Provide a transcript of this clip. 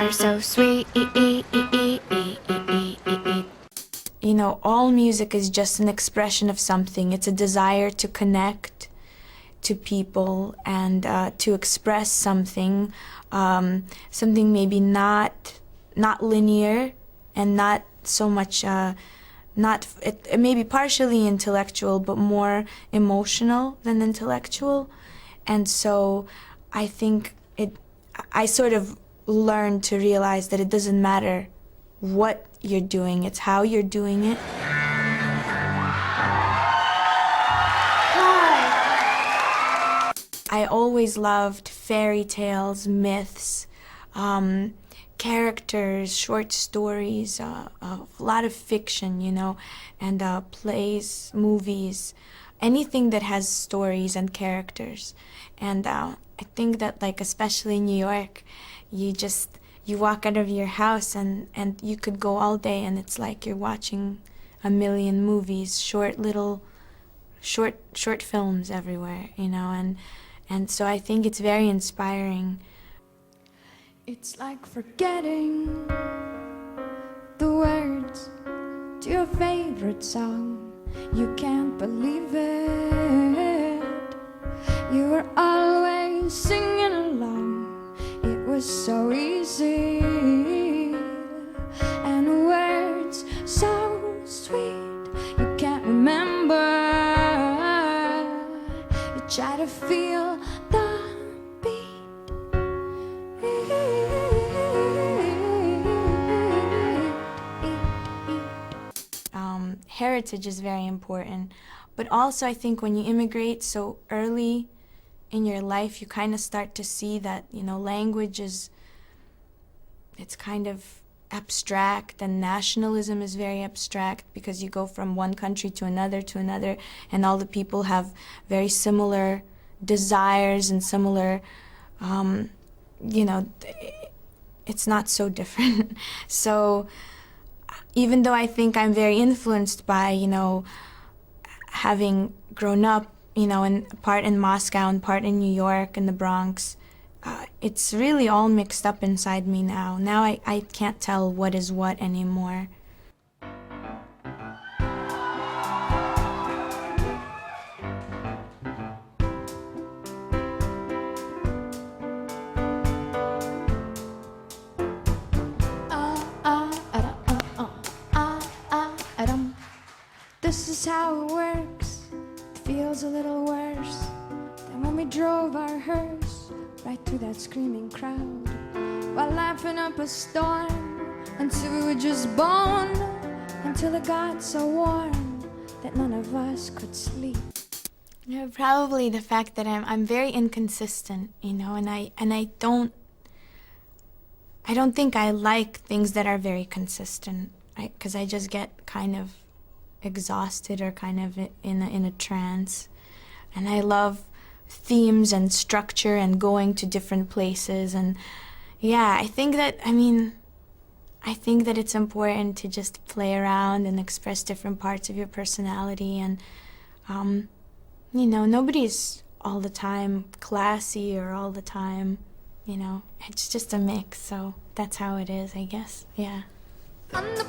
are so sweet. You know, all music is just an expression of something. It's a desire to connect to people and to express something, something maybe not linear and not so much, it may be partially intellectual, but more emotional than intellectual. And so I think I sort of learned to realize that it doesn't matter what you're doing, it's how you're doing it. Hi. I always loved fairy tales, myths, characters, short stories, a lot of fiction, you know, and plays, movies, anything that has stories and characters. And I think that, like, especially in New York, you walk out of your house and you could go all day and it's like you're watching a million movies, short films everywhere, you know, and so I think it's very inspiring. It's like forgetting the words to your favorite song. You can't believe it. You were always singing along. It was so easy, and words so sweet you can't remember. You try to feel the beat. Heritage is very important, but also I think when you immigrate so early in your life, you kind of start to see that, you know, language it's kind of abstract, and nationalism is very abstract because you go from one country to another, and all the people have very similar desires and similar, you know, it's not so different. So even though I think I'm very influenced by, you know, having grown up, you know, in part in Moscow and part in New York and the Bronx, it's really all mixed up inside me now. Now I can't tell what is what anymore. This is how it works. It feels a little worse than when we drove our hearse right through that screaming crowd while laughing up a storm until we were just born, until it got so warm that none of us could sleep. Yeah, probably the fact that I'm very inconsistent, you know, and I don't think I like things that are very consistent, because I just get kind of exhausted or kind of in a trance. And I love themes and structure and going to different places. And yeah, I think that it's important to just play around and express different parts of your personality. And you know, nobody's all the time classy or all the time, you know, it's just a mix. So that's how it is, I guess. Yeah. On the